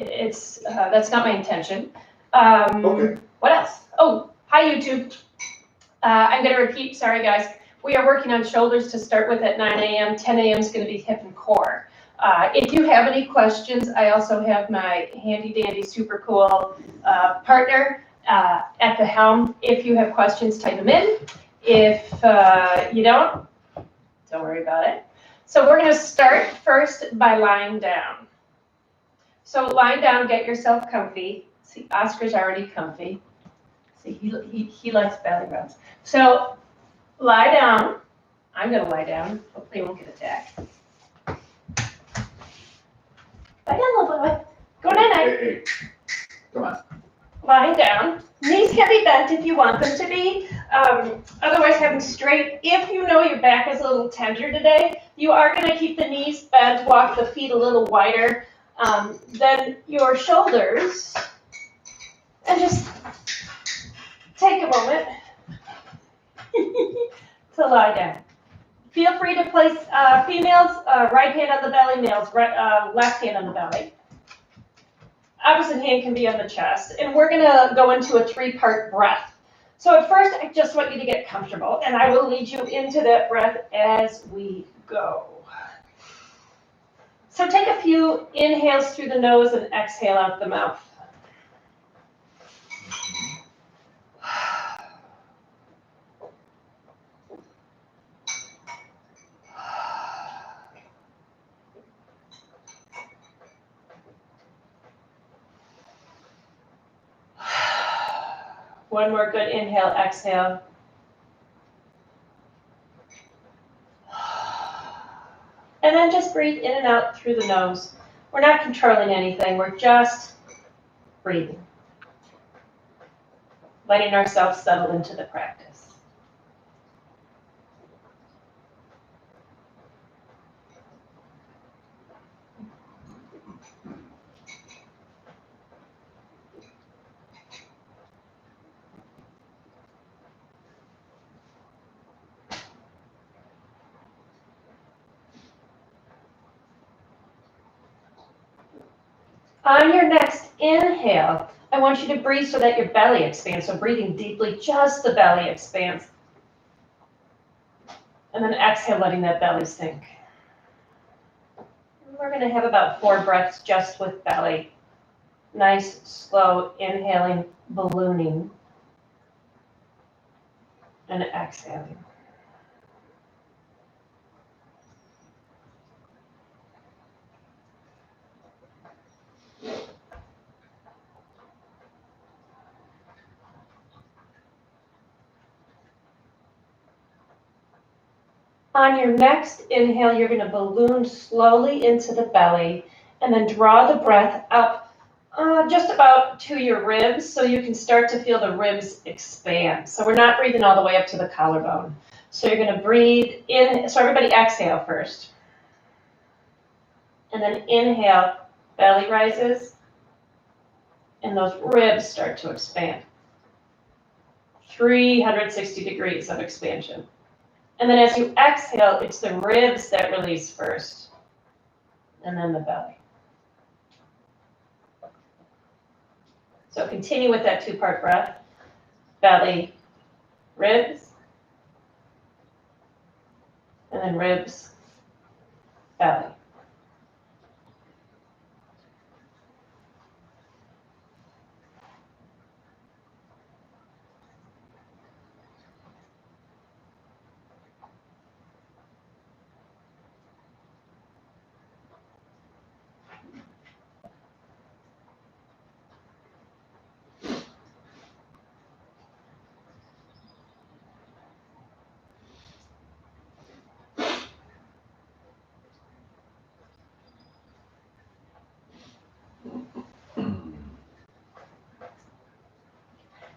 it's that's not my intention. Okay. What else? Oh, hi YouTube. I'm going to repeat. Sorry guys. We are working on shoulders to start with at 9 a.m. 10 a.m. is going to be hip and core. If you have any questions, I also have my handy dandy super cool partner at the helm. If you have questions, type them in. If you don't worry about it. So we're going to start first by lying down. So lying down, get yourself comfy. See, Oscar's already comfy. See, he likes belly rubs. So lie down. I'm going to lie down. Hopefully I won't get attacked. Lie down, little boy. Go night-night. Hey, come on. Lying down. Knees can be bent if you want them to be. Otherwise, have them straight. If you know your back is a little tender today, you are going to keep the knees bent, walk the feet a little wider than your shoulders. And just take a moment to lie down. Feel free to place females right hand on the belly, males left hand on the belly. Opposite hand can be on the chest. And we're going to go into a 3-part breath. So at first, I just want you to get comfortable, and I will lead you into that breath as we go. So take a few inhales through the nose and exhale out the mouth. One more good inhale, exhale. And then just breathe in and out through the nose. We're not controlling anything, we're just breathing. Letting ourselves settle into the practice. On your next inhale, I want you to breathe so that your belly expands. So breathing deeply, just the belly expands. And then exhale, letting that belly sink. And we're going to have about 4 breaths just with belly. Nice, slow, inhaling, ballooning, and exhaling. On your next inhale, you're going to balloon slowly into the belly and then draw the breath up just about to your ribs so you can start to feel the ribs expand. So we're not breathing all the way up to the collarbone. So you're going to breathe in. So everybody exhale first. And then inhale, belly rises, and those ribs start to expand. 360 degrees of expansion. And then as you exhale, it's the ribs that release first, and then the belly. So continue with that 2-part breath. Belly, ribs, and then ribs, belly.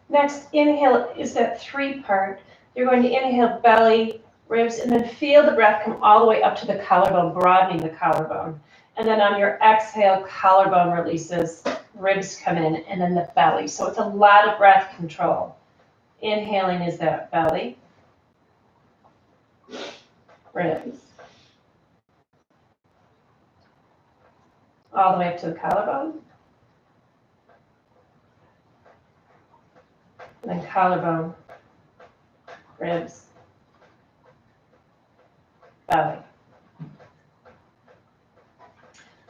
Next, inhale is that 3-part. You're going to inhale belly, ribs, and then feel the breath come all the way up to the collarbone, broadening the collarbone. And then on your exhale, collarbone releases, ribs come in, and then the belly. So it's a lot of breath control. Inhaling is that belly, ribs, all the way up to the collarbone, and then collarbone, ribs, belly.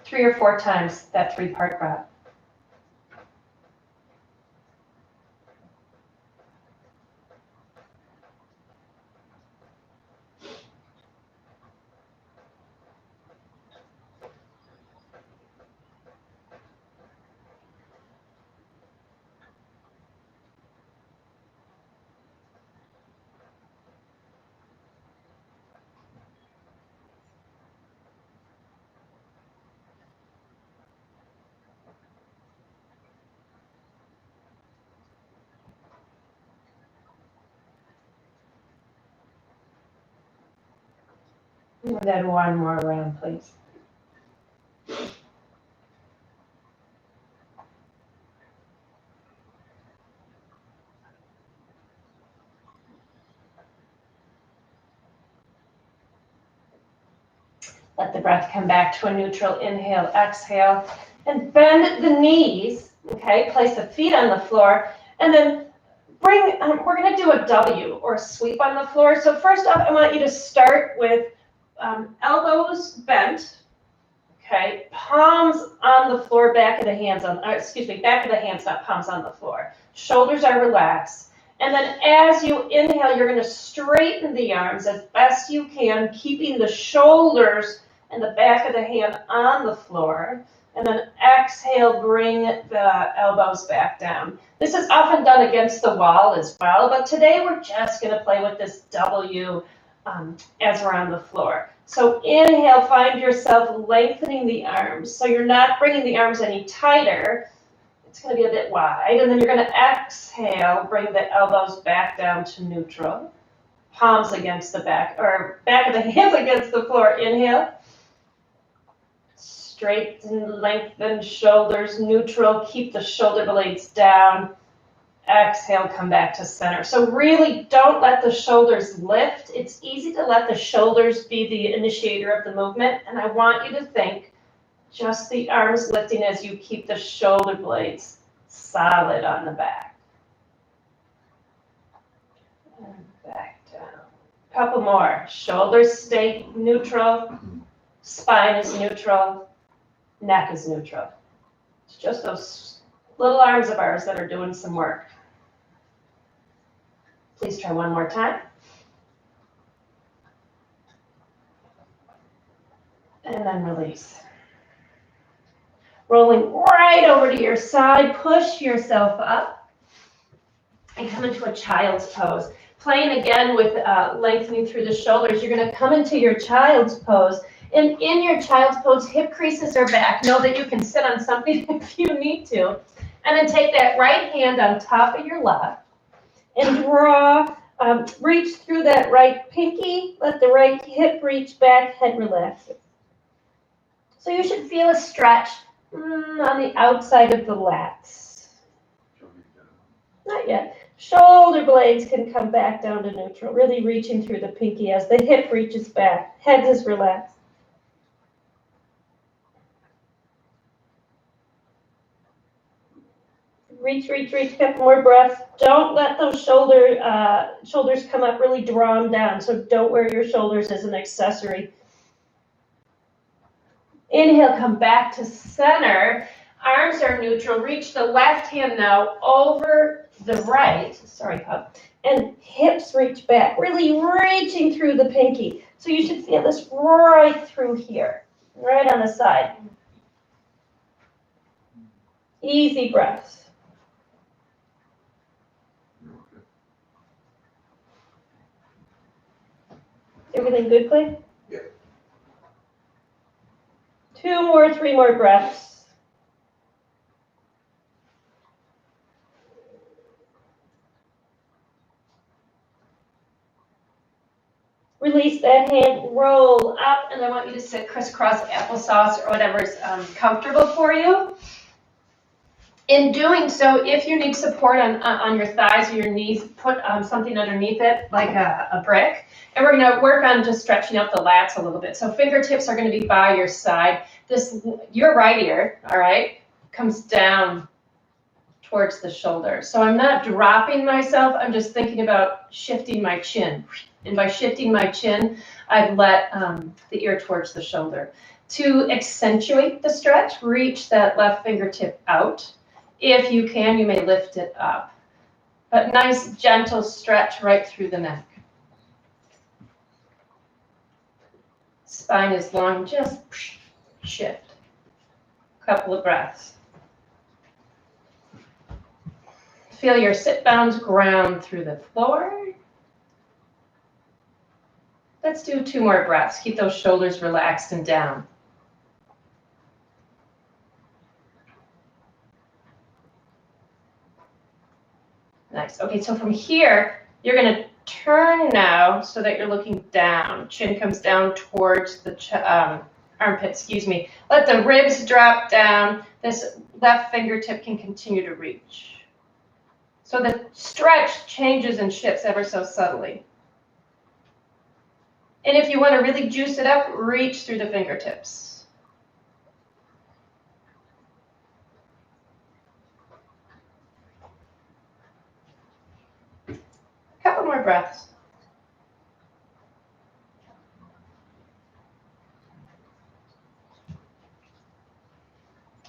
3 or 4 times that 3-part breath. And then one more round, please. Let the breath come back to a neutral inhale, exhale, and bend the knees, okay? Place the feet on the floor, and then we're gonna do a W, or a sweep on the floor. So first off, I want you to start with elbows bent, okay? Palms on the floor, back of the hands back of the hands, not palms on the floor. Shoulders are relaxed. And then as you inhale, you're gonna straighten the arms as best you can, keeping the shoulders and the back of the hand on the floor. And then exhale, bring the elbows back down. This is often done against the wall as well, but today we're just gonna play with this W as we're on the floor. So inhale, find yourself lengthening the arms. So you're not bringing the arms any tighter. It's gonna be a bit wide. And then you're gonna exhale, bring the elbows back down to neutral. Palms against the back, or back of the hands against the floor. Inhale. Straighten, lengthen shoulders, neutral. Keep the shoulder blades down. Exhale, come back to center. So really don't let the shoulders lift. It's easy to let the shoulders be the initiator of the movement. And I want you to think just the arms lifting as you keep the shoulder blades solid on the back. And back down. Couple more. Shoulders stay neutral. Spine is neutral. Neck is neutral. It's just those little arms of ours that are doing some work. Please try one more time. And then release. Rolling right over to your side, push yourself up and come into a child's pose. Playing again with lengthening through the shoulders, you're going to come into your child's pose. And in your child's pose, hip creases are back. Know that you can sit on something if you need to. And then take that right hand on top of your left and draw, reach through that right pinky, let the right hip reach back, head relaxes. So you should feel a stretch on the outside of the lats. Not yet. Shoulder blades can come back down to neutral, really reaching through the pinky as the hip reaches back, head is relaxed. Reach, reach, reach, couple more breaths. Don't let those shoulders come up, really draw them down. So don't wear your shoulders as an accessory. Inhale, come back to center. Arms are neutral. Reach the left hand now over the right. Sorry, pup. And hips reach back, really reaching through the pinky. So you should feel this right through here, right on the side. Easy breaths. Everything good, Clay? Yeah. 2 more, 3 more breaths. Release that hand, roll up, and I want you to sit crisscross applesauce or whatever's comfortable for you. In doing so, if you need support on your thighs or your knees, put something underneath it, like a brick. And we're going to work on just stretching out the lats a little bit. So fingertips are going to be by your side. Your right ear, all right, comes down towards the shoulder. So I'm not dropping myself, I'm just thinking about shifting my chin. And by shifting my chin, I've let the ear towards the shoulder. To accentuate the stretch, reach that left fingertip out. If you can, you may lift it up. But nice, gentle stretch right through the neck. Spine is long, just shift. Couple of breaths. Feel your sit bones ground through the floor. Let's do 2 more breaths. Keep those shoulders relaxed and down. Nice. Okay, so from here, you're going to turn now so that you're looking down. Chin comes down towards the armpit, excuse me. Let the ribs drop down. This left fingertip can continue to reach. So the stretch changes and shifts ever so subtly. And if you want to really juice it up, reach through the fingertips. A couple more breaths.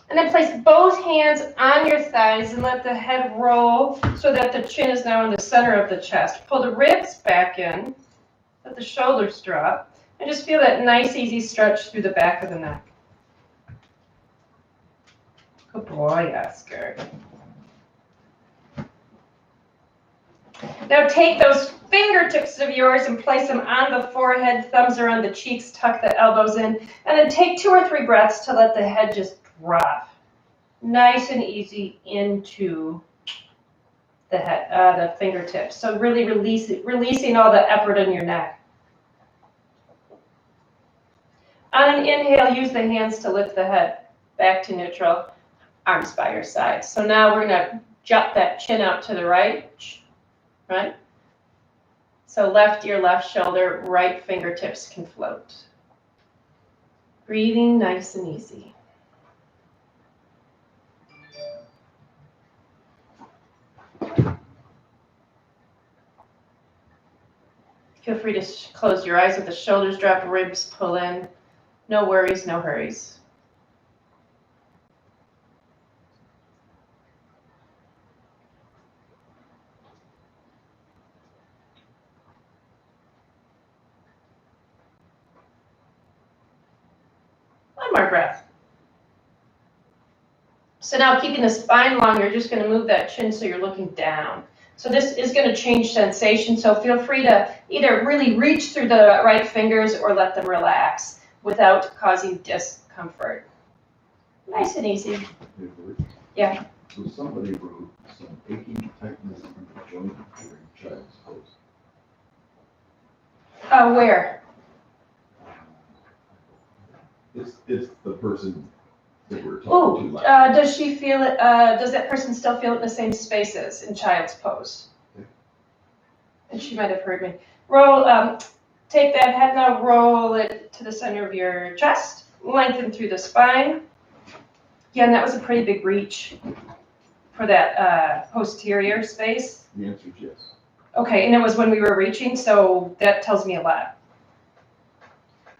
And then place both hands on your thighs and let the head roll so that the chin is now in the center of the chest. Pull the ribs back in, let the shoulders drop, and just feel that nice, easy stretch through the back of the neck. Good boy, Oscar. Now take those fingertips of yours and place them on the forehead, thumbs are on the cheeks, tuck the elbows in, and then take 2 or 3 breaths to let the head just drop. Nice and easy into the head, the fingertips. So really releasing all the effort in your neck. On an inhale, use the hands to lift the head back to neutral, arms by your side. So now we're going to jut that chin out to the right. Right? So left ear, left shoulder, right fingertips can float. Breathing nice and easy. Feel free to close your eyes, let the shoulders drop, ribs pull in. No worries, no hurries. One more breath. So now keeping the spine long, you're just going to move that chin so you're looking down. So this is going to change sensation, so feel free to either really reach through the right fingers or let them relax without causing discomfort. Nice and easy. Yeah. So somebody wrote some aching tightness in the joint during child's pose. Where? It's the person that we're talking to. Does she feel it? Does that person still feel it in the same spaces in child's pose? Okay. And she might have heard me. Roll. Take that head now. Roll it to the center of your chest. Lengthen through the spine. Again, that was a pretty big reach for that posterior space. The answer is yes. Okay, and it was when we were reaching, so that tells me a lot.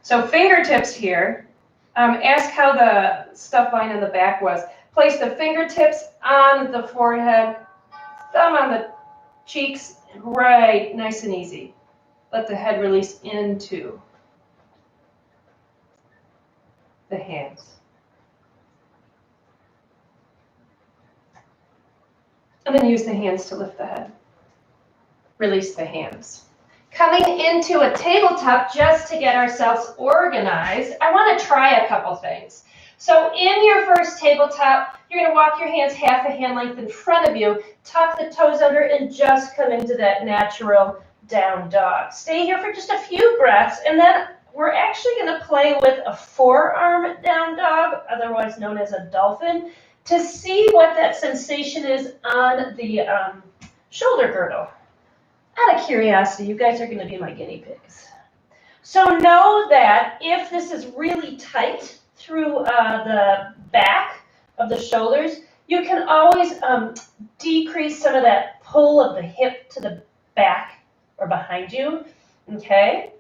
So fingertips here. Ask how the stuff line in the back was. Place the fingertips on the forehead, thumb on the cheeks, right, nice and easy. Let the head release into the hands. And then use the hands to lift the head. Release the hands. Coming into a tabletop just to get ourselves organized, I want to try a couple things. So in your first tabletop, you're going to walk your hands half a hand length in front of you, tuck the toes under, and just come into that natural down dog. Stay here for just a few breaths, and then we're actually going to play with a forearm down dog, otherwise known as a dolphin, to see what that sensation is on the shoulder girdle. Out of curiosity, you guys are going to be my guinea pigs. So know that if this is really tight through the back of the shoulders, You can always decrease some of that pull of the hip to the back or behind you, okay?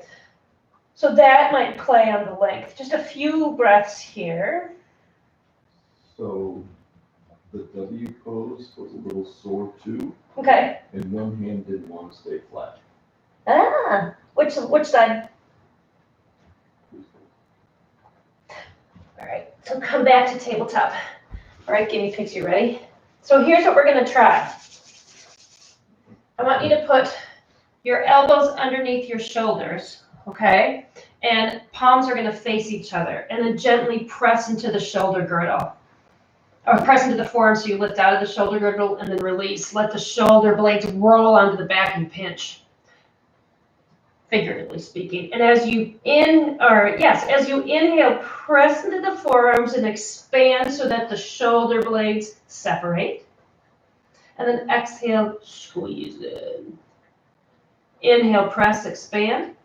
So that might play on the length. Just a few breaths here. So the W pose was a little sore too, Okay. and one hand didn't want to stay flat. Ah, which side? All right, so come back to tabletop. All right, guinea pigs, you ready? So here's what we're gonna try. I want you to put your elbows underneath your shoulders, okay? And palms are gonna face each other, and then gently press into the shoulder girdle. Or press into the forearm so you lift out of the shoulder girdle and then release. Let the shoulder blades roll onto the back and pinch, figuratively speaking. And as you inhale, press into the forearms and expand so that the shoulder blades separate. And then exhale, squeeze in. Inhale, press, expand.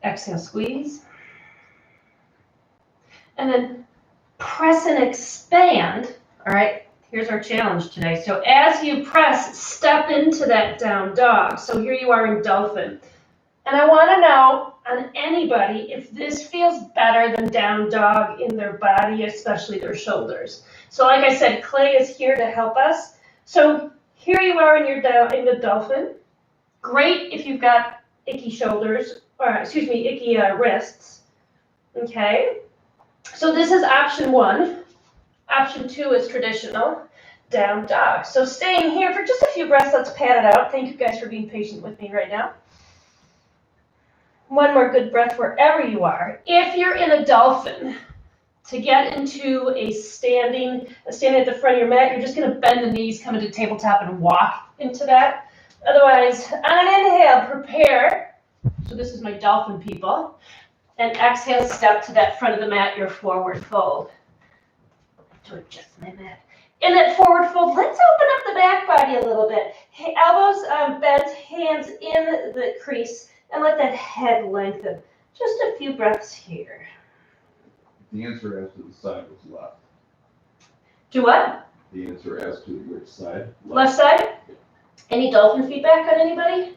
Exhale, squeeze. And then press and expand. All right, here's our challenge today. So as you press, step into that down dog. So here you are in dolphin. And I want to know on anybody if this feels better than down dog in their body, especially their shoulders. So like I said, Clay is here to help us. So here you are in the dolphin. Great if you've got icky shoulders, or icky wrists. Okay. So this is option 1. Option 2 is traditional down dog. So staying here for just a few breaths, let's pad it out. Thank you guys for being patient with me right now. One more good breath wherever you are. If you're in a dolphin, to get into a standing at the front of your mat, you're just going to bend the knees, come into tabletop, and walk into that. Otherwise, on an inhale, prepare. So this is my dolphin people. And exhale, step to that front of the mat, your forward fold. To adjust my mat. In that forward fold, let's open up the back body a little bit. Elbows bent, hands in the crease, and let that head lengthen. Just a few breaths here. The answer as to the side was left. Do what? The answer as to which side? Left side? Any dolphin feedback on anybody?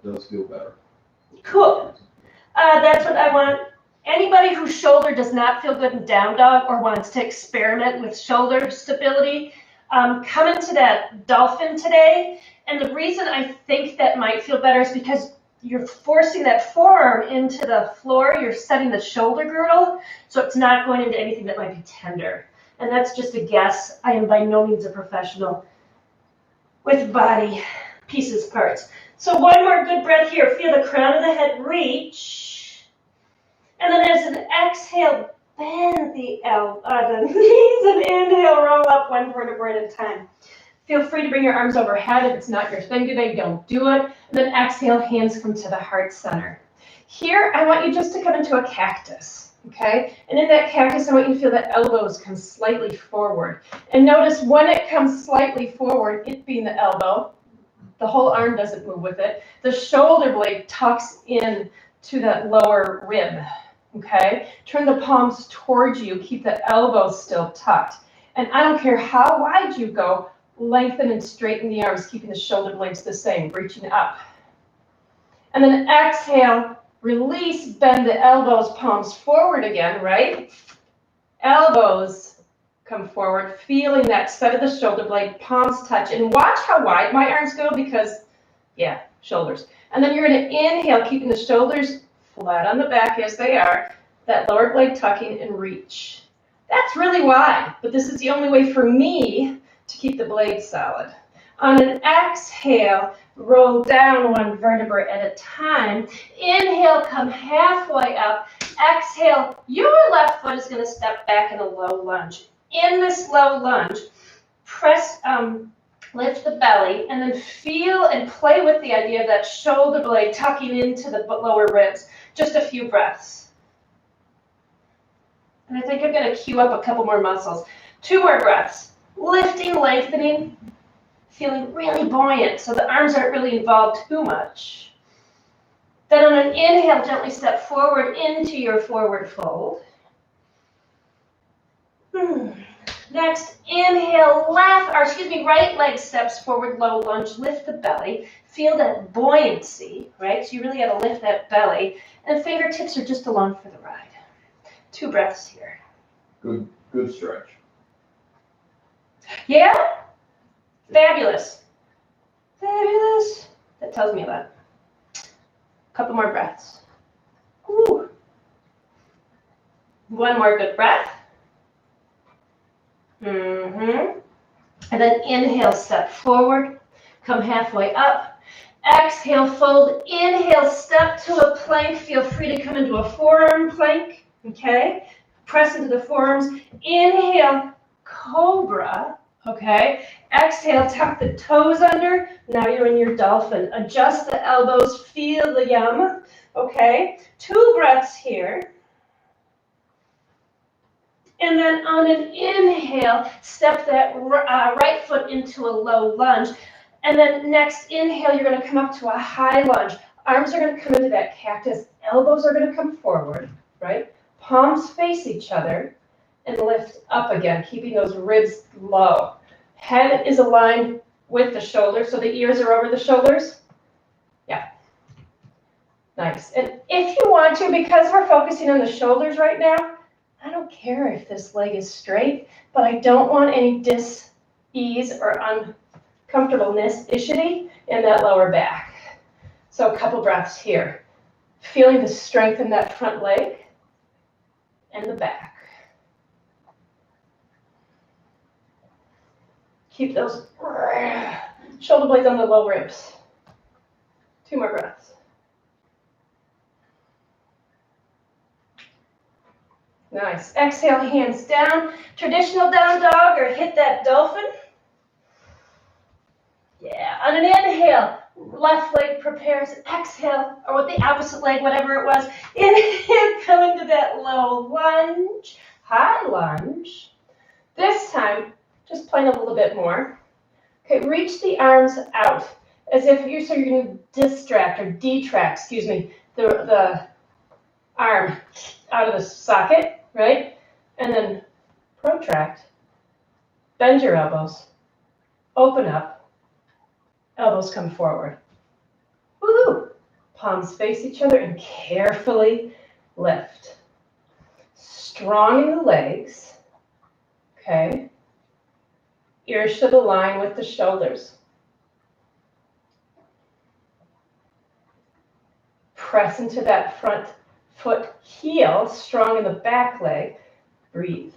Does feel better. Cool. That's what I want. Anybody whose shoulder does not feel good in down dog or wants to experiment with shoulder stability, come into that dolphin today. And the reason I think that might feel better is because you're forcing that forearm into the floor. You're setting the shoulder girdle, so it's not going into anything that might be tender. And that's just a guess. I am by no means a professional with body pieces, parts. So one more good breath here. Feel the crown of the head reach. And then as an exhale, bend the knees and inhale, roll up one vertebra at a time. Feel free to bring your arms overhead. If it's not your thing today, don't do it. And then exhale, hands come to the heart center. Here, I want you just to come into a cactus, okay? And in that cactus, I want you to feel that elbows come slightly forward. And notice when it comes slightly forward, it being the elbow, the whole arm doesn't move with it. The shoulder blade tucks in to that lower rib, okay? Turn the palms towards you. Keep the elbows still tucked. And I don't care how wide you go, lengthen and straighten the arms, keeping the shoulder blades the same, reaching up. And then exhale, release, bend the elbows, palms forward again, right? Elbows come forward, feeling that set of the shoulder blade, palms touch, and watch how wide my arms go because, yeah, shoulders. And then you're going to inhale, keeping the shoulders flat on the back as they are, that lower blade tucking and reach. That's really wide, but this is the only way for me to keep the blade solid. On an exhale, roll down one vertebra at a time. Inhale, come halfway up. Exhale, your left foot is going to step back in a low lunge. In this low lunge, press, lift the belly, and then feel and play with the idea of that shoulder blade tucking into the lower ribs. Just a few breaths. And I think I'm going to cue up a couple more muscles. 2 more breaths. Lifting, lengthening, feeling really buoyant, so the arms aren't really involved too much. Then on an inhale, gently step forward into your forward fold. Next, inhale, right leg steps forward, low lunge, lift the belly. Feel that buoyancy, right? So you really got to lift that belly. And fingertips are just along for the ride. 2 breaths here. Good stretch. Yeah? Fabulous. Fabulous. That tells me a lot. Couple more breaths. Woo. 1 more good breath. And then inhale, step forward, come halfway up. Exhale, fold. Inhale, step to a plank. Feel free to come into a forearm plank, okay? Press into the forearms. Inhale, cobra, okay? Exhale, tuck the toes under. Now you're in your dolphin. Adjust the elbows, feel the yum, okay? 2 breaths here. And then on an inhale, step that right foot into a low lunge. And then next inhale, you're going to come up to a high lunge. Arms are going to come into that cactus. Elbows are going to come forward, right? Palms face each other and lift up again, keeping those ribs low. Head is aligned with the shoulders, so the ears are over the shoulders. Yeah. Nice. And if you want to, because we're focusing on the shoulders right now, I don't care if this leg is straight, but I don't want any dis-ease or uncomfortableness, ishity, in that lower back. So a couple breaths here. Feeling the strength in that front leg and the back. Keep those shoulder blades on the low ribs. 2 more breaths. Nice. Exhale, hands down. Traditional down dog or hit that dolphin. Yeah. On an inhale, left leg prepares. Exhale, or with the opposite leg, whatever it was. Inhale, come into that low lunge, high lunge. This time, just playing a little bit more. Okay, reach the arms out as if you're going to detract, the arm out of the socket. Right? And then protract. Bend your elbows. Open up. Elbows come forward. Woohoo! Palms face each other and carefully lift. Strong in the legs. Okay? Ears should align with the shoulders. Press into that front foot heel, strong in the back leg. Breathe.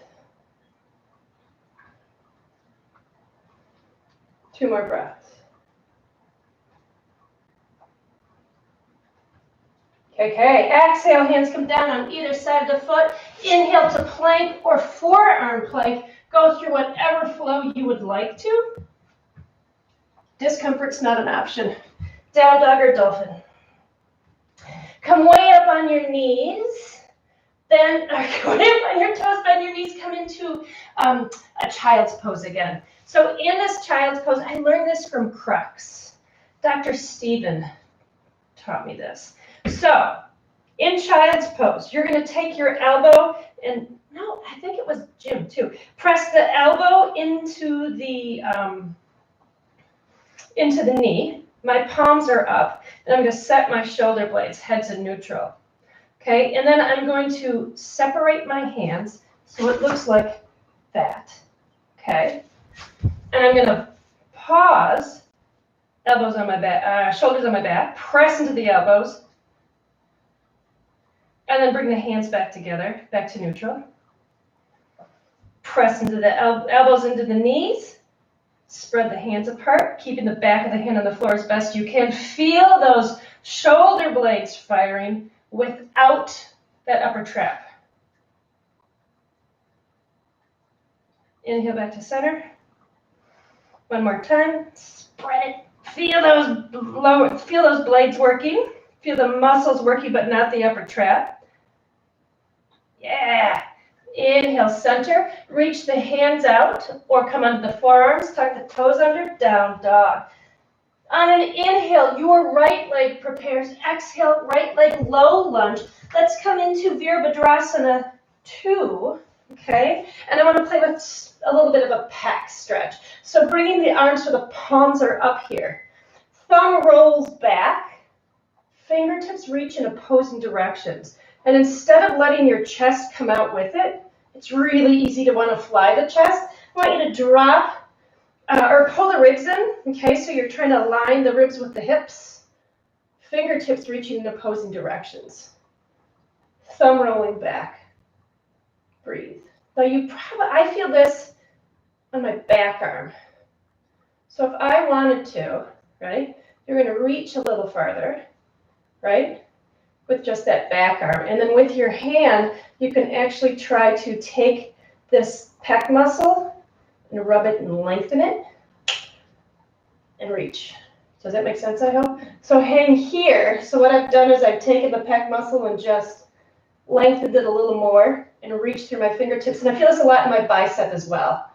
2 more breaths. Okay, exhale, hands come down on either side of the foot. Inhale to plank or forearm plank. Go through whatever flow you would like to. Discomfort's not an option. Down dog or dolphin. Come way up on your knees, then go way up on your toes, bend your knees, come into a child's pose again. So in this child's pose, I learned this from Crux. Dr. Stephen taught me this. So in child's pose, you're going to take your elbow and, no, I think it was Jim too. Press the elbow into the knee. My palms are up, and I'm going to set my shoulder blades, head to neutral. Okay, and then I'm going to separate my hands so it looks like that. Okay, and I'm going to pause, elbows on my back, shoulders on my back, press into the elbows, and then bring the hands back together, back to neutral. Press into the elbows into the knees. Spread the hands apart, keeping the back of the hand on the floor as best you can. Feel those shoulder blades firing without that upper trap. Inhale back to center. 1 more time. Spread it. Feel those blades working. Feel the muscles working, but not the upper trap. Yeah. Inhale, center, reach the hands out or come onto the forearms, tuck the toes under, down dog. On an inhale, your right leg prepares. Exhale, right leg low lunge. Let's come into Virabhadrasana 2. okay? And I want to play with a little bit of a pec stretch. So bringing the arms so the palms are up here. Thumb rolls back, fingertips reach in opposing directions. And instead of letting your chest come out with it, it's really easy to want to fly the chest. I want you to drop or pull the ribs in, okay? So you're trying to align the ribs with the hips. Fingertips reaching in opposing directions. Thumb rolling back. Breathe. Now I feel this on my back arm. So if I wanted to, right, you're going to reach a little farther, right, with just that back arm. And then with your hand, you can actually try to take this pec muscle and rub it and lengthen it and reach. Does that make sense, I hope? So hang here. So what I've done is I've taken the pec muscle and just lengthened it a little more and reached through my fingertips. And I feel this a lot in my bicep as well.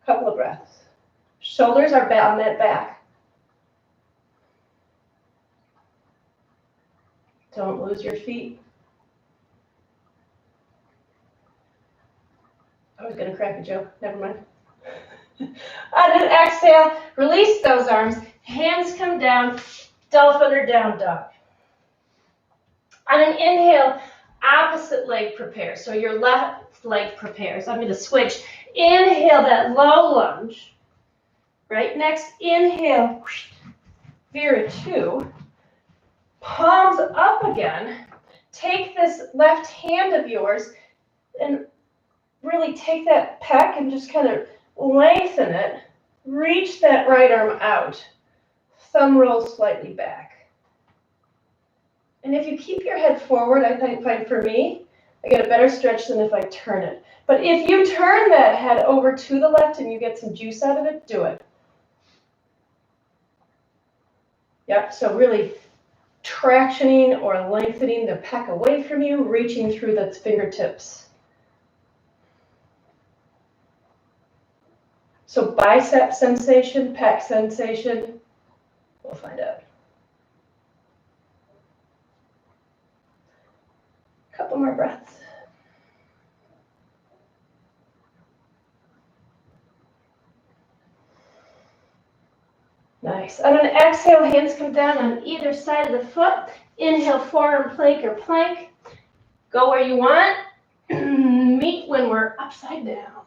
Couple of breaths. Shoulders are on that back. Don't lose your feet. I was going to crack a joke. Never mind. On an exhale, release those arms. Hands come down. Dolphin or down dog. On an inhale, opposite leg prepares. So your left leg prepares. I'm going to switch. Inhale that low lunge. Right? Next, inhale. Vira-2. Palms up again. Take this left hand of yours and really take that pec and just kind of lengthen it. Reach that right arm out. Thumb rolls slightly back. And if you keep your head forward, I find for me, I get a better stretch than if I turn it. But if you turn that head over to the left and you get some juice out of it, do it. Yep, so really tractioning or lengthening the pec away from you, reaching through the fingertips. So bicep sensation, pec sensation, we'll find out. Couple more breaths. Nice. On an exhale, hands come down on either side of the foot. Inhale, forearm plank or plank. Go where you want. Meet when we're upside down.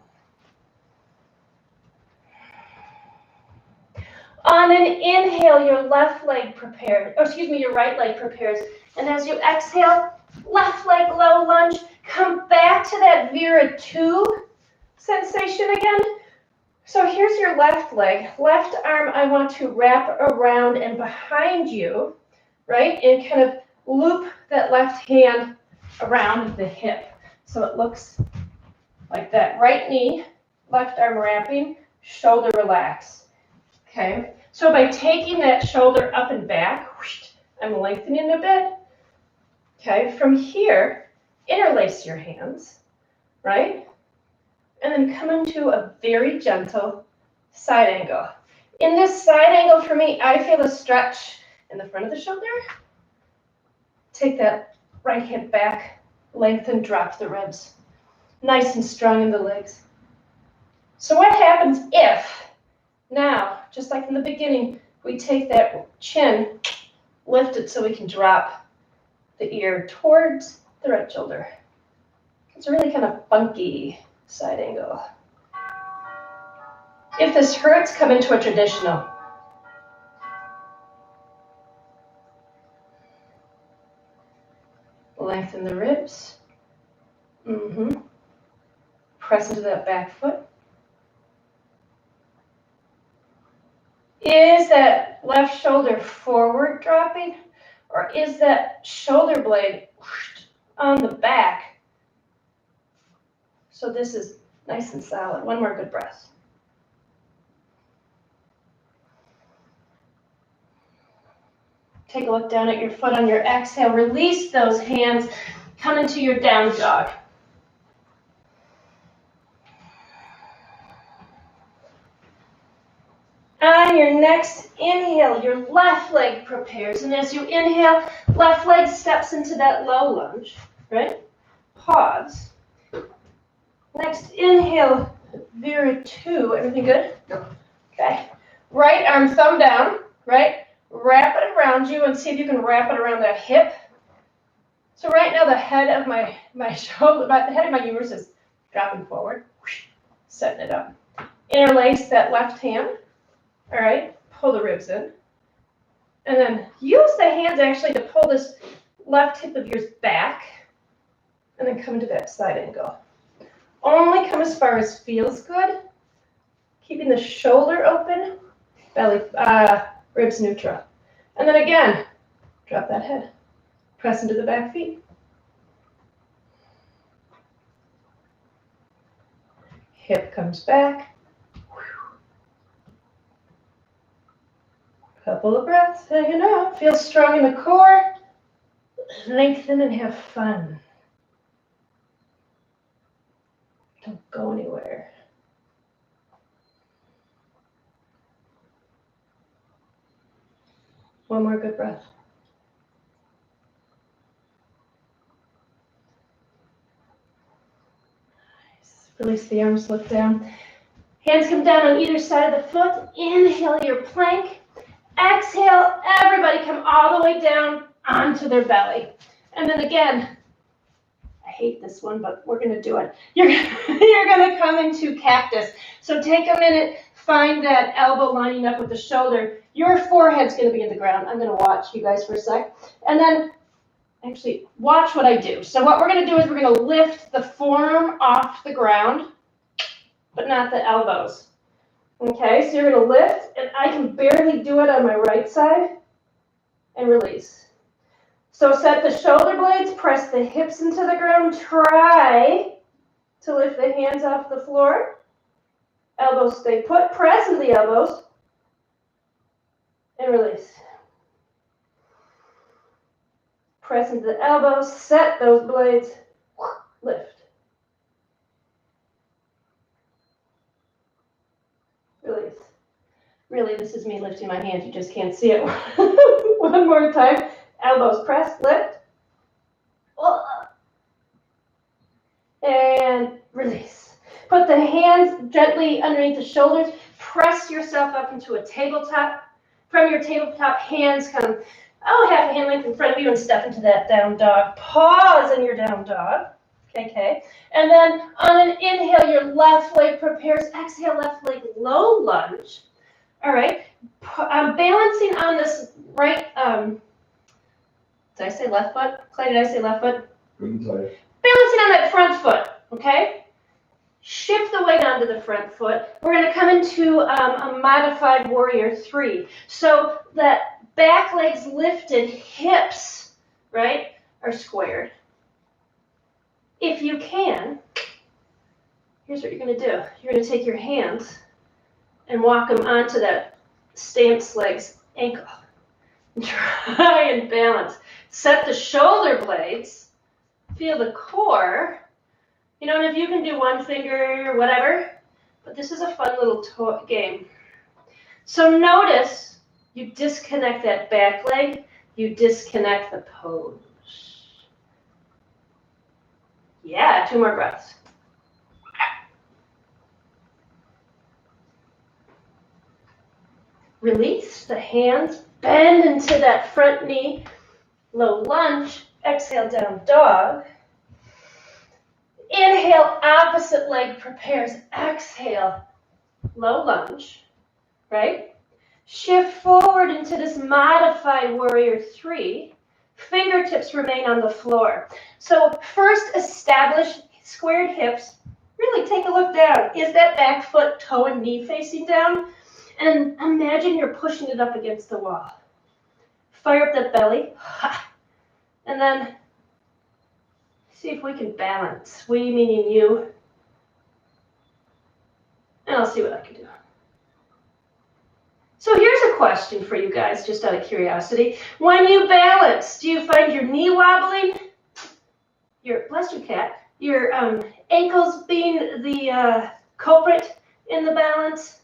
On an inhale, your left leg prepares, your right leg prepares. And as you exhale, left leg low lunge, come back to that Vira-2 sensation again. So here's your left leg. Left arm, I want to wrap around and behind you, right? And kind of loop that left hand around the hip. So it looks like that. Right knee, left arm wrapping, shoulder relax. Okay, so by taking that shoulder up and back, I'm lengthening a bit. Okay, from here, interlace your hands, right? And then come into a very gentle side angle. In this side angle, for me, I feel a stretch in the front of the shoulder. Take that right hip back, lengthen, drop the ribs. Nice and strong in the legs. So what happens if, now, just like in the beginning, we take that chin, lift it so we can drop the ear towards the right shoulder. It's a really kind of funky side angle. If this hurts, come into a traditional. Lengthen the ribs. Press into that back foot. Is that left shoulder forward dropping, or is that shoulder blade on the back? So this is nice and solid. One more good breath. Take a look down at your foot on your exhale. Release those hands. Come into your down dog. On your next inhale, your left leg prepares. And as you inhale, left leg steps into that low lunge, right? Pause. Next, inhale, Vera 2. Everything good? Yep. Okay. Right arm, thumb down, right? Wrap it around you and see if you can wrap it around that hip. So right now the head of my shoulder, the head of my uterus is dropping forward, setting it up. Interlace that left hand, all right? Pull the ribs in. And then use the hands actually to pull this left hip of yours back, and then come to that side angle. Only come as far as feels good, keeping the shoulder open, belly, ribs neutral. And then again, drop that head, press into the back feet. Hip comes back. Couple of breaths, hanging out. Feel strong in the core. Lengthen and have fun. Don't go anywhere. One more good breath. Nice. Release the arms, look down. Hands come down on either side of the foot. Inhale your plank. Exhale, everybody come all the way down onto their belly. And then again, I hate this one, but we're gonna do it. You're gonna come into cactus. So take a minute, find that elbow lining up with the shoulder. Your forehead's gonna be in the ground. I'm gonna watch you guys for a sec. And then actually watch what I do. So what we're gonna do is we're gonna lift the forearm off the ground, but not the elbows. Okay, so you're gonna lift, and I can barely do it on my right side, and release. So set the shoulder blades, press the hips into the ground, try to lift the hands off the floor. Elbows stay put, press into the elbows, and release. Press into the elbows, set those blades, lift. Release. Really, this is me lifting my hands. You just can't see it. One more time. Elbows press, lift. And release. Put the hands gently underneath the shoulders. Press yourself up into a tabletop. From your tabletop, hands come, half a hand length in front of you and step into that down dog. Pause in your down dog. Okay. And then on an inhale, your left leg prepares. Exhale, left leg low lunge. All right. I'm balancing on this right. Did I say left foot? Clay, did I say left foot? Good and tight. Balancing on that front foot. Okay. Shift the weight onto the front foot. We're going to come into a modified warrior 3. So that back leg's lifted, hips, right, are squared. If you can, here's what you're going to do. You're going to take your hands and walk them onto that stance leg's ankle. Try and balance. Set the shoulder blades. Feel the core. You know, and if you can do one finger or whatever, but this is a fun little game. So notice you disconnect that back leg. You disconnect the pose. Yeah, 2 more breaths. Release the hands, bend into that front knee, low lunge, exhale, down dog. Inhale, opposite leg prepares, exhale, low lunge, right? Shift forward into this modified warrior 3. Fingertips remain on the floor. So first establish squared hips. Really take a look down. Is that back foot, toe, and knee facing down? And imagine you're pushing it up against the wall. Fire up that belly. And then see if we can balance. We meaning you. And I'll see what I can do. So here's a question for you guys, just out of curiosity. When you balance, do you find your knee wobbling? Bless your cat. Your ankles being the culprit in the balance?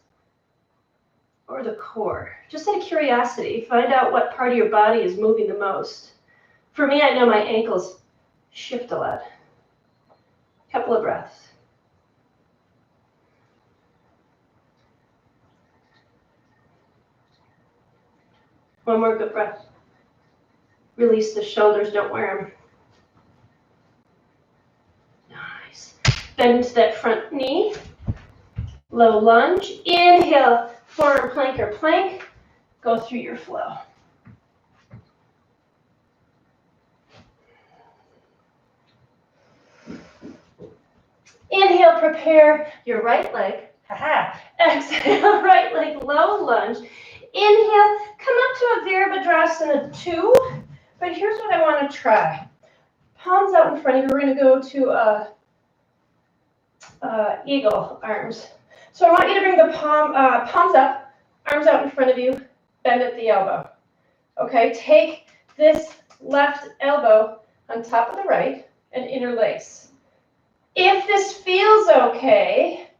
Or the core? Just out of curiosity, find out what part of your body is moving the most. For me, I know my ankles shift a lot. Couple of breaths. One more good breath. Release the shoulders, don't wear them. Nice. Bend that front knee. Low lunge. Inhale, forearm plank or plank. Go through your flow. Inhale, prepare your right leg. Exhale, right leg, low lunge. Inhale, come up to a Virabhadrasana 2. But here's what I want to try. Palms out in front of you. We're going to go to eagle arms. So I want you to bring the palms up, arms out in front of you, bend at the elbow. Okay, take this left elbow on top of the right and interlace. If this feels okay,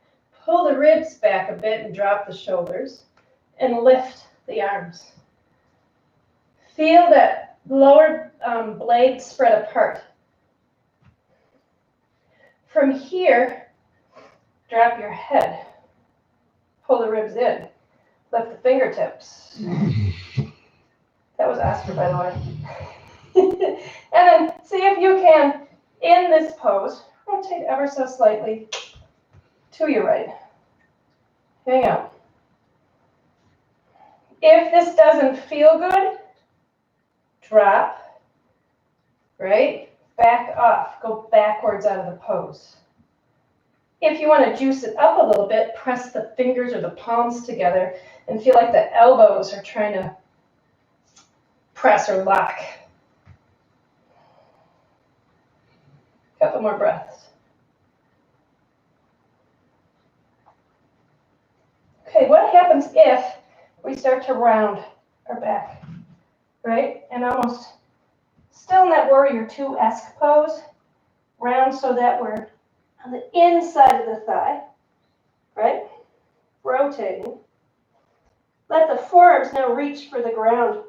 pull the ribs back a bit and drop the shoulders and lift the arms. Feel that lower blade spread apart. From here, drop your head. Pull the ribs in. Lift the fingertips. That was Oscar, by the way. And then see if you can, in this pose, rotate ever so slightly to your right. Hang out. If this doesn't feel good, drop, right? Back off. Go backwards out of the pose. If you want to juice it up a little bit, press the fingers or the palms together and feel like the elbows are trying to press or lock. Couple more breaths. Okay, what happens if we start to round our back, right? And almost still in that warrior 2-esque pose, round so that we're on the inside of the thigh, right? Rotating. Let the forearms now reach for the ground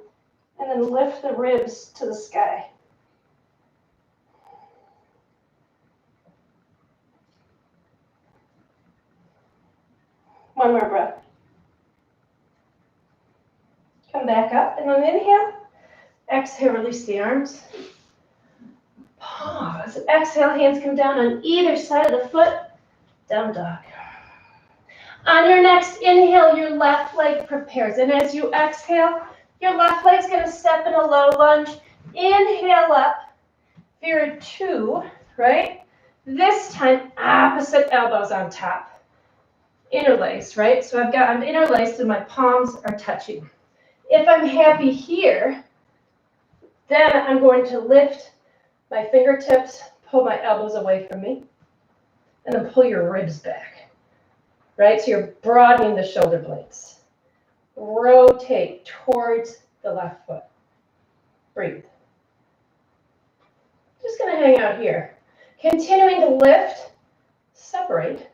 and then lift the ribs to the sky. One more breath. Come back up and then inhale. Exhale, release the arms. Pause. Exhale, hands come down on either side of the foot. Down dog. On your next inhale, your left leg prepares. And as you exhale, your left leg's going to step in a low lunge. Inhale up. Vira 2, right? This time, opposite elbows on top. Interlaced, right? So I'm interlaced and my palms are touching. If I'm happy here, then I'm going to lift my fingertips, pull my elbows away from me, and then pull your ribs back, right? So you're broadening the shoulder blades. Rotate towards the left foot. Breathe. Just going to hang out here. Continuing to lift, separate,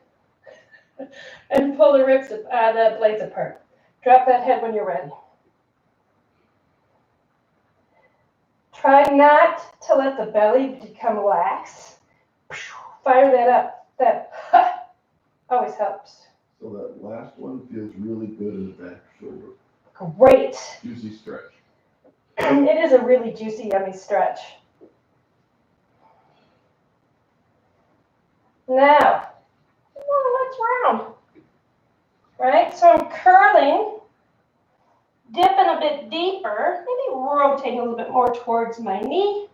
and pull the ribs, the blades apart. Drop that head when you're ready. Try not to let the belly become lax. Fire that up. That always helps. So that last one feels really good in the back shoulder. Great. Juicy stretch. It is a really juicy, yummy stretch. Now, let's round. Right? So I'm curling, dipping a bit deeper, maybe rotating a little bit more towards my knee.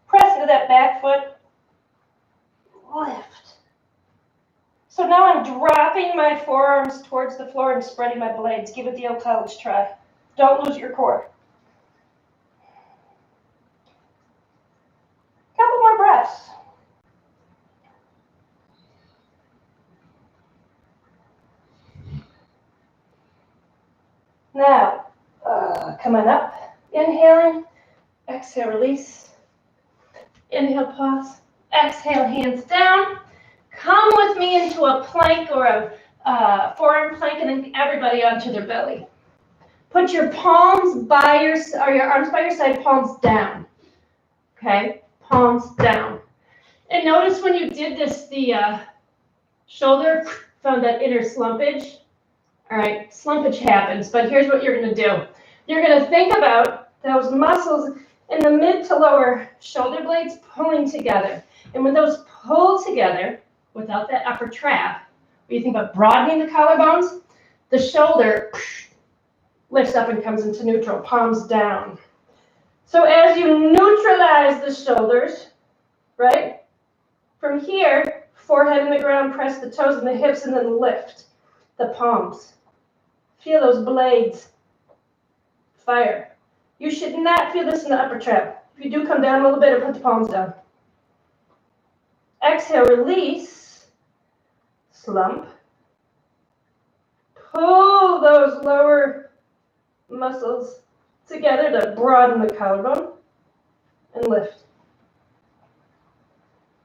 Press into that back foot. Lift. So now I'm dropping my forearms towards the floor and spreading my blades. Give it the old college try. Don't lose your core. Couple more breaths. Now, come on up. Inhaling. Exhale, release. Inhale, pause. Exhale, hands down. Come with me into a plank or a forearm plank, and then everybody onto their belly. Put your palms by your arms by your side, palms down. Okay, palms down. And notice when you did this, the shoulder found that inner slumpage. All right, slumpage happens, but here's what you're going to do. You're going to think about those muscles in the mid to lower shoulder blades pulling together. And when those pull together, without that upper trap, when you think about broadening the collarbones, the shoulder lifts up and comes into neutral, palms down. So as you neutralize the shoulders, right, from here, forehead in the ground, press the toes and the hips, and then lift the palms. Feel those blades fire. You should not feel this in the upper trap. If you do, come down a little bit or put the palms down. Exhale, release, slump. Pull those lower muscles together to broaden the collarbone and lift.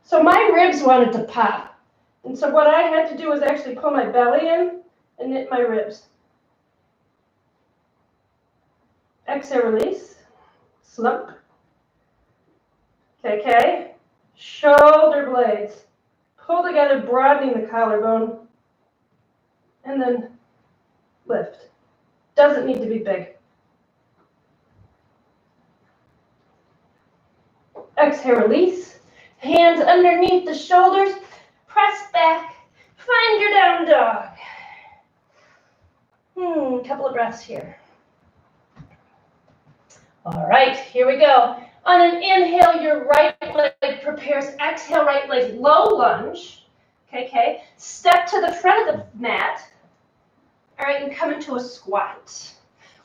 So my ribs wanted to pop. And so what I had to do was actually pull my belly in and knit my ribs. Exhale, release, slump. KK, shoulder blades. Pull together, broadening the collarbone, and then lift. Doesn't need to be big. Exhale, release. Hands underneath the shoulders. Press back. Find your down dog. Couple of breaths here. All right, here we go. On an inhale, your right leg prepares. Exhale, right leg, low lunge. Okay. Step to the front of the mat. All right, and come into a squat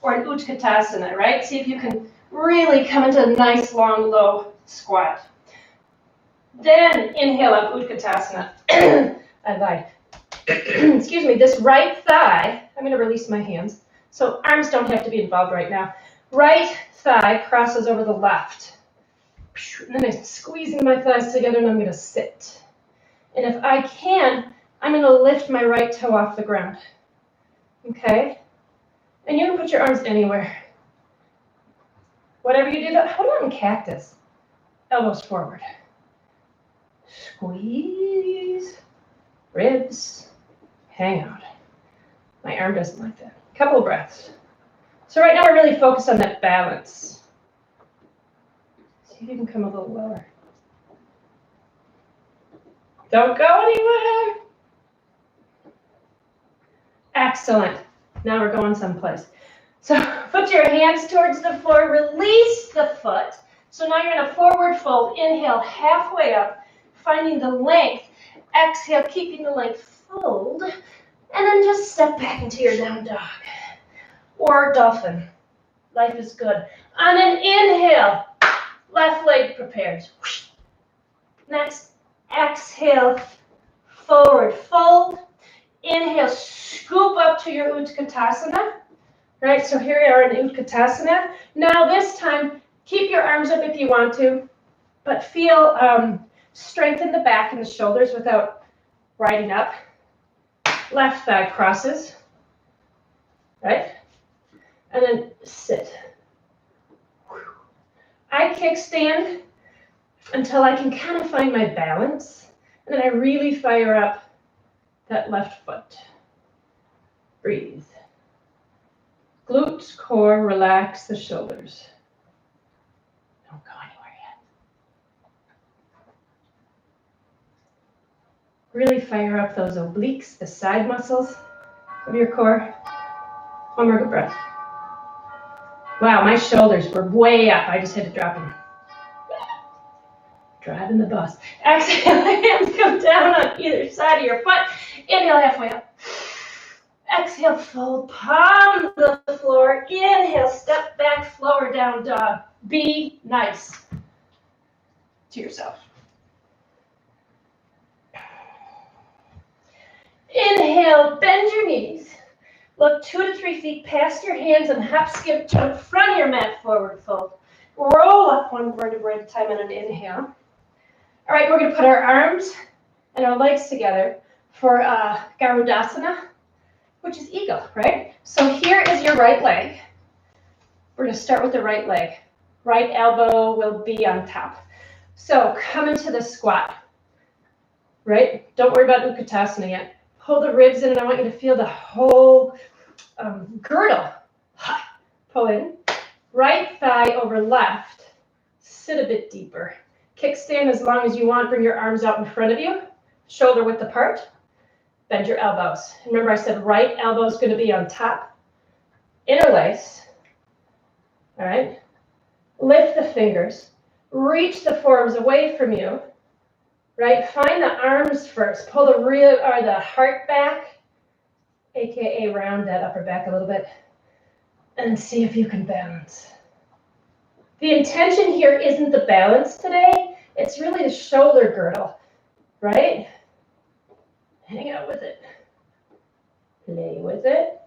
or an Utkatasana, right? See if you can really come into a nice, long, low squat. Then inhale up, Utkatasana. I lied. Excuse me, this right thigh, I'm going to release my hands. So arms don't have to be involved right now. Right thigh crosses over the left. And then I'm squeezing my thighs together and I'm going to sit. And if I can, I'm going to lift my right toe off the ground. Okay? And you can put your arms anywhere. Whatever you do, hold on, cactus. Elbows forward. Squeeze. Ribs. Hang out. My arm doesn't like that. Couple of breaths. So right now we're really focused on that balance. See if you can come a little lower. Don't go anywhere. Excellent. Now we're going someplace. So put your hands towards the floor. Release the foot. So now you're in a forward fold. Inhale halfway up, finding the length. Exhale, keeping the length. Fold. And then just step back into your down dog. Or dolphin. Life is good. On an inhale, left leg prepares. Next, exhale, forward fold. Inhale, scoop up to your Utkatasana. Right, so here we are in Utkatasana. Now this time, keep your arms up if you want to, but feel strength in the back and the shoulders without riding up. Left thigh crosses. Right? And then sit. I kickstand until I can kind of find my balance. And then I really fire up that left foot. Breathe. Glutes, core, relax the shoulders. Don't go anywhere yet. Really fire up those obliques, the side muscles of your core. One more good breath. Wow, my shoulders were way up. I just had to drop them. Driving the bus. Exhale, hands come down on either side of your foot. Inhale, halfway up. Exhale, fold, palm the floor. Inhale, step back, lower down dog. Be nice to yourself. Inhale, bend your knees. Look 2 to 3 feet past your hands and hop, skip to the front of your mat, forward fold. Roll up one vertebrae at a time on an inhale. All right, we're going to put our arms and our legs together for Garudasana, which is eagle, right? So here is your right leg. We're going to start with the right leg. Right elbow will be on top. So come into the squat, right? Don't worry about Utkatasana yet. Pull the ribs in, and I want you to feel the whole girdle pull in. Right thigh over left. Sit a bit deeper. Kickstand as long as you want. Bring your arms out in front of you. Shoulder width apart. Bend your elbows. Remember I said right elbow is going to be on top. Interlace. All right. Lift the fingers. Reach the forearms away from you. Right. Find the arms first. Pull the rear or the heart back, aka round that upper back a little bit, and see if you can balance. The intention here isn't the balance today. It's really the shoulder girdle, right? Hang out with it. Play with it.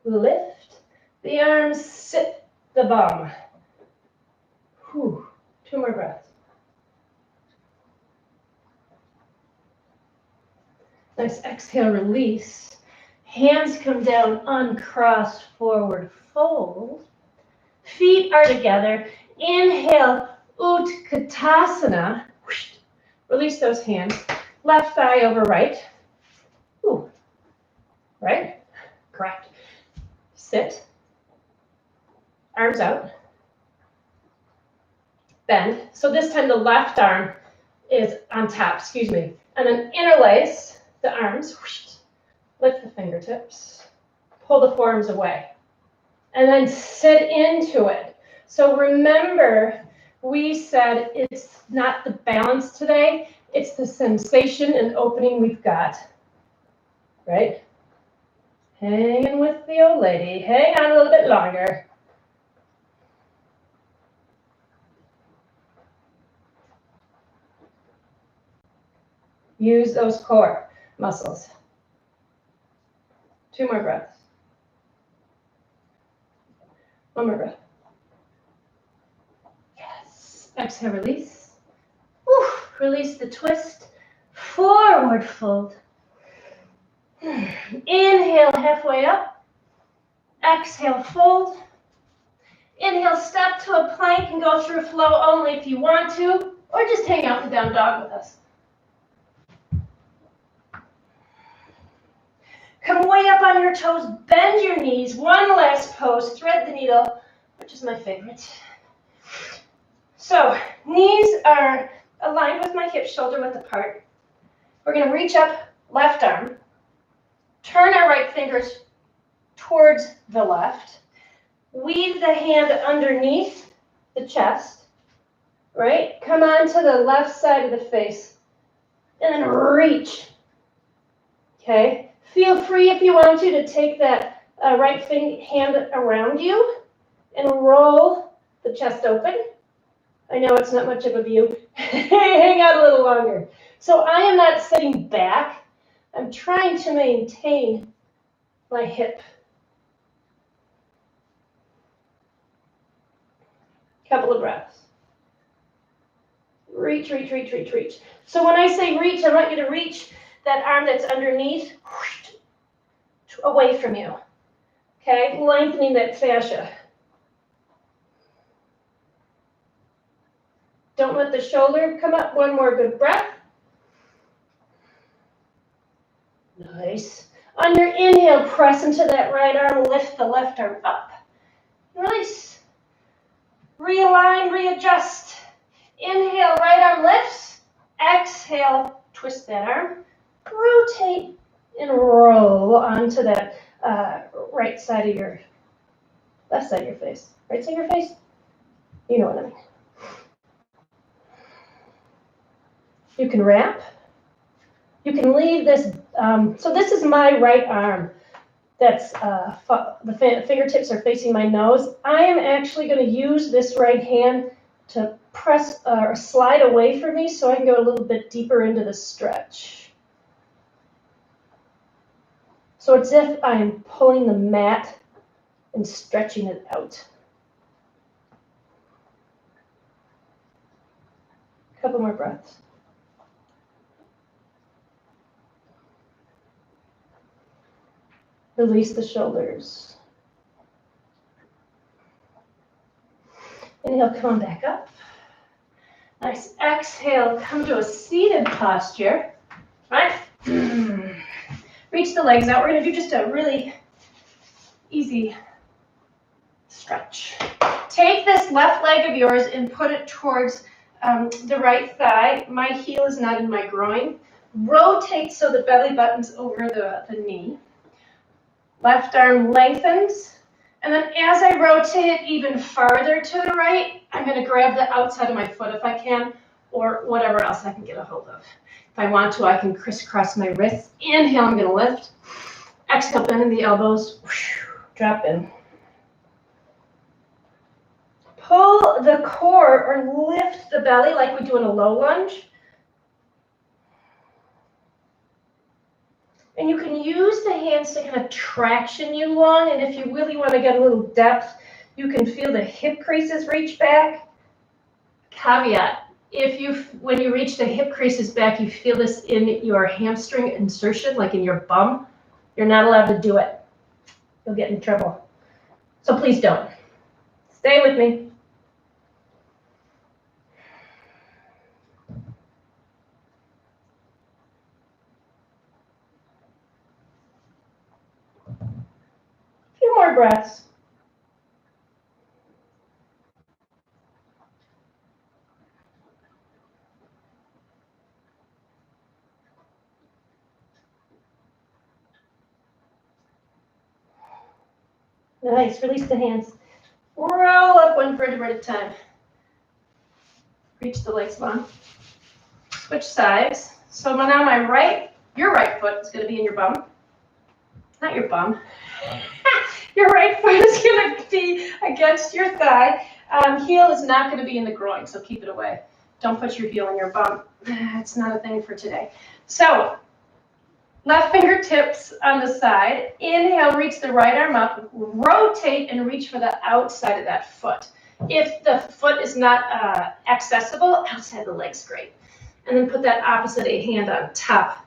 Lift the arms, sit the bum. Whew. 2 more breaths. Nice exhale, release. Hands come down, uncross, forward, fold. Feet are together. Inhale, Utkatasana. Release those hands. Left thigh over right. Ooh. Right? Correct. Sit. Arms out. Bend. So this time the left arm is on top, excuse me. And then interlace the arms. Lift the fingertips. Pull the forearms away. And then sit into it. So remember, we said it's not the balance today, it's the sensation and opening we've got. Right? Hanging with the old lady. Hang on a little bit longer. Use those core muscles. 2 more breaths. 1 more breath. Yes. Exhale, release. Whew. Release the twist. Forward fold. Inhale, halfway up. Exhale, fold. Inhale, step to a plank and go through flow only if you want to, or just hang out in down dog with us. Come way up on your toes, bend your knees, one last pose, thread the needle, which is my favorite. So, knees are aligned with my hips, shoulder width apart. We're going to reach up, left arm, turn our right fingers towards the left, weave the hand underneath the chest, right? Come on to the left side of the face, and then reach, okay? Feel free if you want to take that right hand around you and roll the chest open. I know it's not much of a view. Hang out a little longer. So I am not sitting back. I'm trying to maintain my hip. Couple of breaths. Reach, reach, reach, reach, reach. So when I say reach, I want you to reach that arm that's underneath away from you. Okay, lengthening that fascia. Don't let the shoulder come up. 1 more good breath. Nice. On your inhale, press into that right arm, lift the left arm up. Release. Realign, readjust. Inhale, right arm lifts. Exhale, twist that arm. Rotate and roll onto that right side of your, left side of your face. Right side of your face? You know what I mean. You can wrap. You can leave this, so this is my right arm. That's, the fingertips are facing my nose. I am actually going to use this right hand to press or slide away from me so I can go a little bit deeper into the stretch. So it's as if I'm pulling the mat and stretching it out. A couple more breaths. Release the shoulders. Inhale, come on back up. Nice. Exhale, come to a seated posture. Right? Reach the legs out. We're going to do just a really easy Stretch. Take this left leg of yours and put it towards the right thigh. My heel is not in my groin. Rotate so the belly button's over the knee. Left arm lengthens. And then as I rotate it even farther to the right, I'm going to grab the outside of my foot if I can, or whatever else I can get a hold of. If I want to, I can crisscross my wrists. Inhale, I'm going to lift. Exhale, bend in the elbows. Drop in. Pull the core or lift the belly like we do in a low lunge. And you can use the hands to kind of traction you long. And if you really want to get a little depth, you can feel the hip creases reach back. Caveat, when you reach the hip creases back, you feel this in your hamstring insertion, like in your bum, you're not allowed to do it. You'll get in trouble. So please don't. Stay with me. A few more breaths. Nice, release the hands. Roll up one vertebra at a time. Reach the legs long. Switch sides. So now your right foot is going to be in your bum. Not your bum. Your right foot is going to be against your thigh. Heel is not going to be in the groin, so keep it away. Don't put your heel in your bum. It's not a thing for today. So, left fingertips on the side. Inhale, reach the right arm up. Rotate and reach for the outside of that foot. If the foot is not accessible, outside the leg's great. And then put that opposite hand on top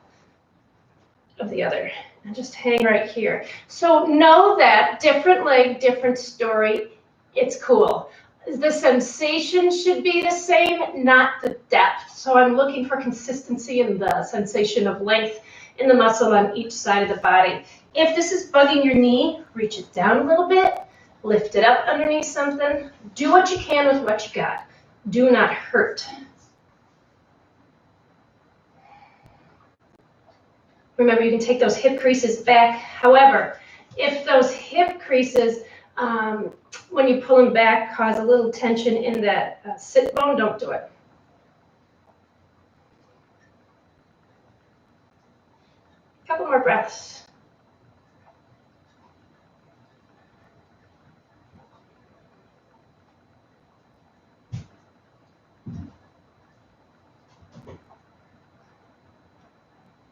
of the other. And just hang right here. So know that different leg, different story. It's cool. The sensation should be the same, not the depth. So I'm looking for consistency in the sensation of length in the muscle on each side of the body. If this is bugging your knee, reach it down a little bit, lift it up underneath something. Do what you can with what you got. Do not hurt. Remember, you can take those hip creases back. However, if those hip creases, when you pull them back, cause a little tension in that sit bone, don't do it. A couple more breaths.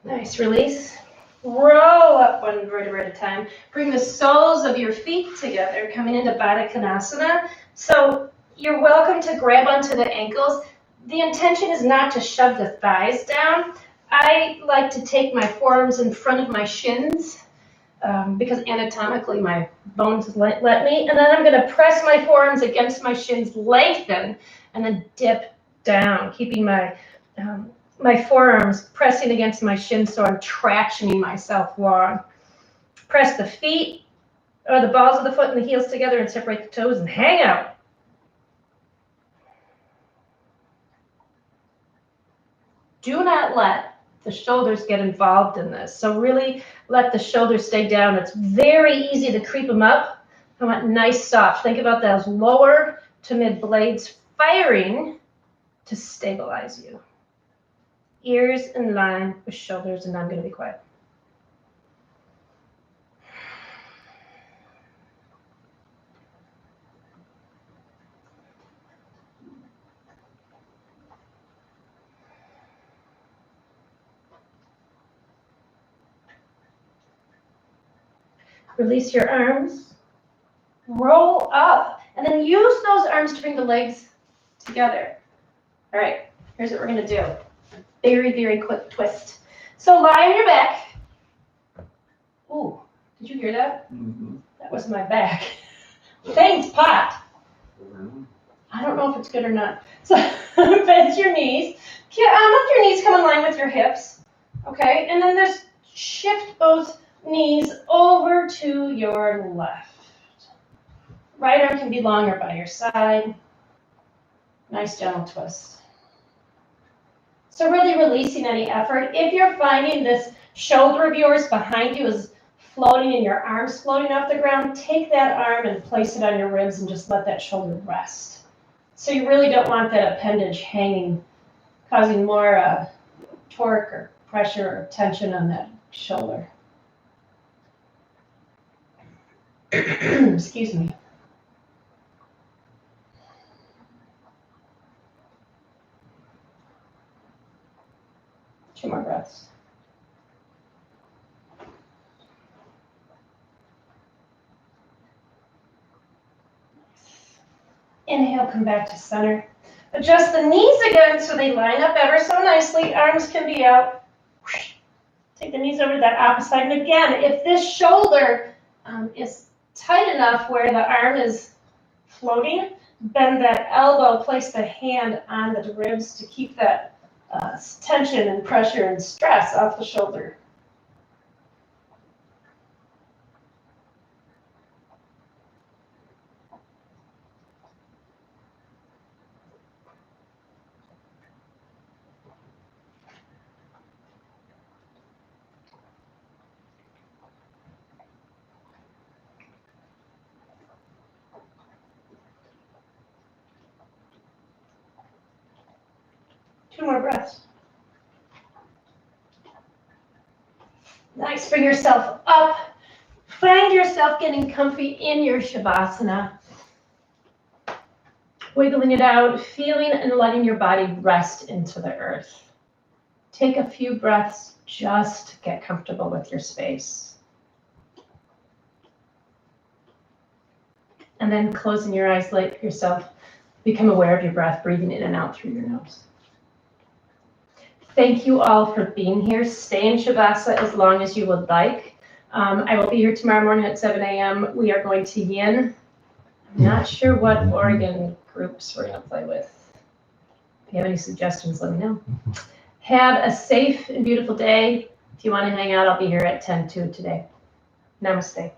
Nice, release. Roll up one vertebra at a time. Bring the soles of your feet together, coming into Baddha Konasana. So you're welcome to grab onto the ankles. The intention is not to shove the thighs down. I like to take my forearms in front of my shins because anatomically my bones let me. And then I'm going to press my forearms against my shins, lengthen, and then dip down, keeping my forearms pressing against my shins so I'm tractioning myself long. Press the feet or the balls of the foot and the heels together and separate the toes and hang out. Do not let the shoulders get involved in this. So really let the shoulders stay down. It's very easy to creep them up. I want nice soft. Think about those lower to mid blades firing to stabilize you. Ears in line with shoulders, and I'm going to be quiet. Release your arms, roll up, and then use those arms to bring the legs together. All right, here's what we're going to do. Very, very quick twist. So lie on your back. Ooh, did you hear that? Mm-hmm. That was my back. Thanks, pot. I don't know if it's good or not. So bend your knees. Let your knees come in line with your hips. Okay, and then just shift both knees over to your left. Right arm can be longer by your side. Nice gentle twist. So really releasing any effort. If you're finding this shoulder of yours behind you is floating and your arm's floating off the ground, take that arm and place it on your ribs and just let that shoulder rest. So you really don't want that appendage hanging, causing more torque or pressure or tension on that shoulder. Excuse me. Two more breaths. Inhale, come back to center. Adjust the knees again so they line up ever so nicely. Arms can be out. Take the knees over to that opposite side. And again, if this shoulder is tight enough where the arm is floating, bend that elbow, place the hand on the ribs to keep that tension and pressure and stress off the shoulder. Two more breaths. Nice, bring yourself up. Find yourself getting comfy in your Shavasana. Wiggling it out, feeling and letting your body rest into the earth. Take a few breaths just to get comfortable with your space. And then closing your eyes, let yourself become aware of your breath, breathing in and out through your nose. Thank you all for being here. Stay in Shavasana as long as you would like. I will be here tomorrow morning at 7 a.m. We are going to Yin. I'm not sure what Oregon groups we're going to play with. If you have any suggestions, let me know. Have a safe and beautiful day. If you want to hang out, I'll be here at 10 too today. Namaste.